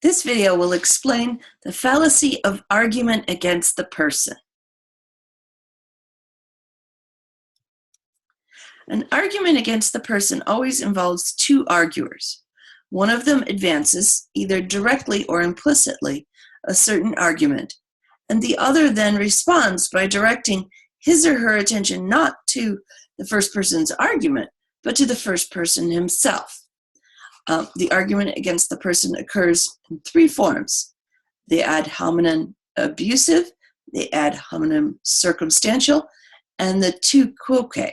This video will explain the fallacy of argument against the person. An argument against the person always involves two arguers. One of them advances, either directly or implicitly, a certain argument, and the other then responds by directing his or her attention not to the first person's argument, but to the first person himself. The argument against the person occurs in three forms: the ad hominem abusive, the ad hominem circumstantial, and the tu quoque.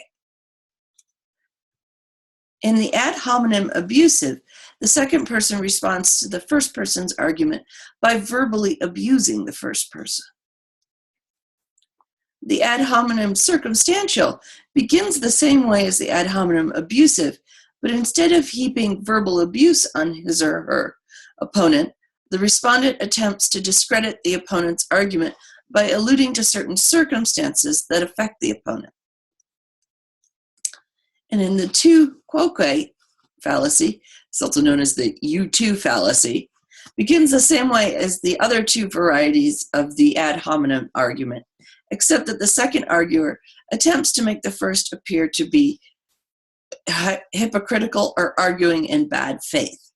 In the ad hominem abusive, the second person responds to the first person's argument by verbally abusing the first person. The ad hominem circumstantial begins the same way as the ad hominem abusive, but instead of heaping verbal abuse on his or her opponent, the respondent attempts to discredit the opponent's argument by alluding to certain circumstances that affect the opponent. And in the tu quoque fallacy, it's also known as the you too fallacy, begins the same way as the other two varieties of the ad hominem argument, except that the second arguer attempts to make the first appear to be hypocritical or arguing in bad faith.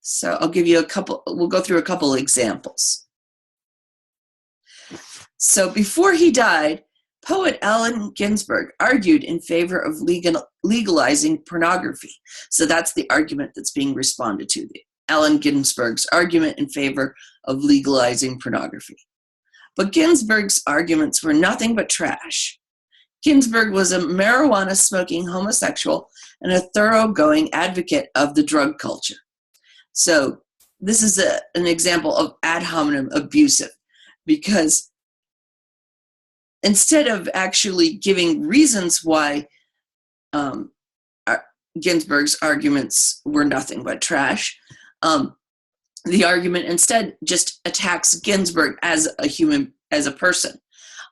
So I'll give you we'll go through a couple examples. So before he died, poet Allen Ginsberg argued in favor of legalizing pornography. So that's the argument that's being responded to, Allen Ginsberg's argument in favor of legalizing pornography. But Ginsberg's arguments were nothing but trash. Ginsberg was a marijuana-smoking homosexual and a thoroughgoing advocate of the drug culture. So this is an example of ad hominem abusive, because instead of actually giving reasons why Ginsberg's arguments were nothing but trash, the argument instead just attacks Ginsberg as a human, as a person,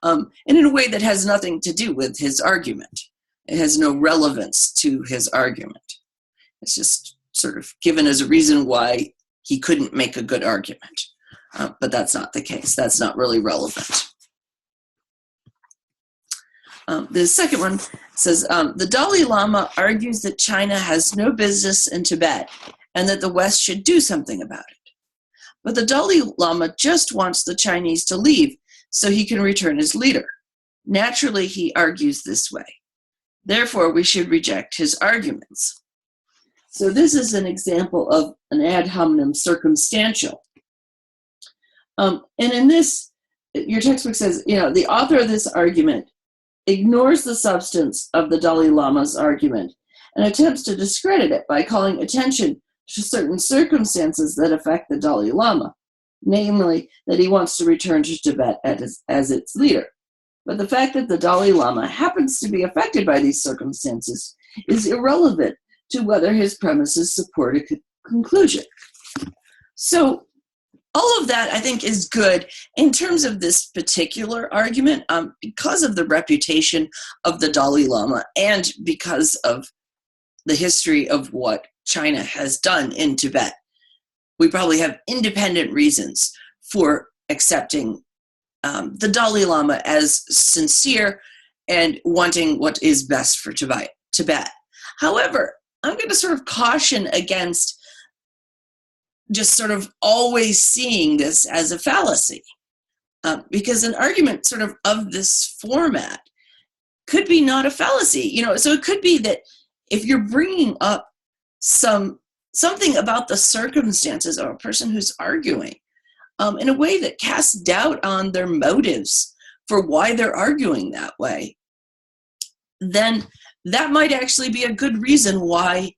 and in a way that has nothing to do with his argument. It has no relevance to his argument. It's just sort of given as a reason why he couldn't make a good argument. But that's not the case. That's not really relevant. The second one says, the Dalai Lama argues that China has no business in Tibet and that the West should do something about it. But the Dalai Lama just wants the Chinese to leave so he can return as leader. Naturally, he argues this way. Therefore, we should reject his arguments. So this is an example of an ad hominem circumstantial. And in this, your textbook says, the author of this argument ignores the substance of the Dalai Lama's argument and attempts to discredit it by calling attention to certain circumstances that affect the Dalai Lama, namely that he wants to return to Tibet as its leader. But the fact that the Dalai Lama happens to be affected by these circumstances is irrelevant to whether his premises support a conclusion. So all of that, I think, is good in terms of this particular argument, because of the reputation of the Dalai Lama and because of the history of what China has done in Tibet. We probably have independent reasons for accepting the Dalai Lama as sincere and wanting what is best for Tibet. However, I'm going to sort of caution against just sort of always seeing this as a fallacy, because an argument sort of this format could be not a fallacy. So it could be that if you're bringing up something about the circumstances of a person who's arguing in a way that casts doubt on their motives for why they're arguing that way, then that might actually be a good reason why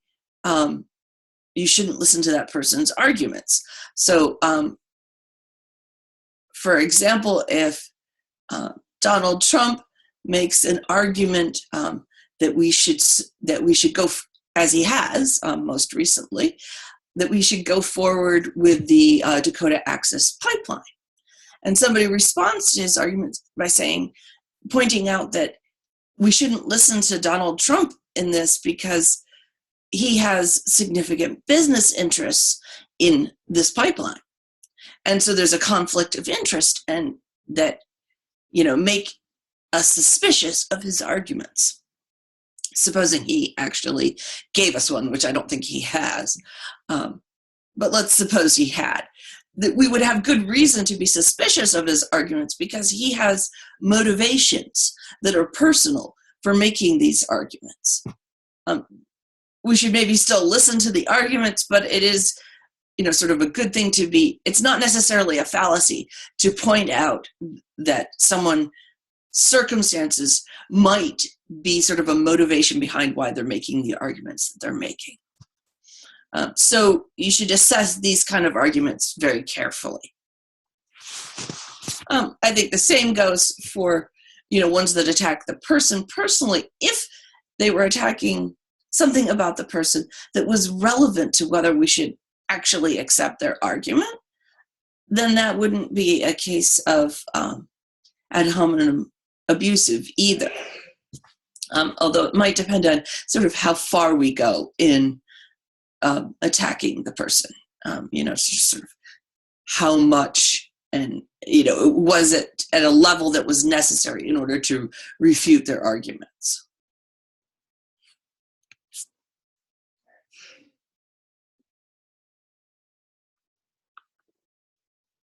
you shouldn't listen to that person's arguments. So, for example, if Donald Trump makes an argument that we should go, as he has most recently, that we should go forward with the Dakota Access Pipeline, and somebody responds to his arguments by pointing out that we shouldn't listen to Donald Trump in this because he has significant business interests in this pipeline. And so there's a conflict of interest, and that, make us suspicious of his arguments. Supposing he actually gave us one, which I don't think he has. But let's suppose he had. That we would have good reason to be suspicious of his arguments because he has motivations that are personal for making these arguments. We should maybe still listen to the arguments, but it is, sort of a good thing to be, it's not necessarily a fallacy to point out that someone's circumstances might be sort of a motivation behind why they're making the arguments that they're making. So you should assess these kind of arguments very carefully. I think the same goes for, ones that attack the person personally. If they were attacking something about the person that was relevant to whether we should actually accept their argument, then that wouldn't be a case of ad hominem abusive either. Although it might depend on sort of how far we go in attacking the person, sort of how much, and, was it at a level that was necessary in order to refute their arguments.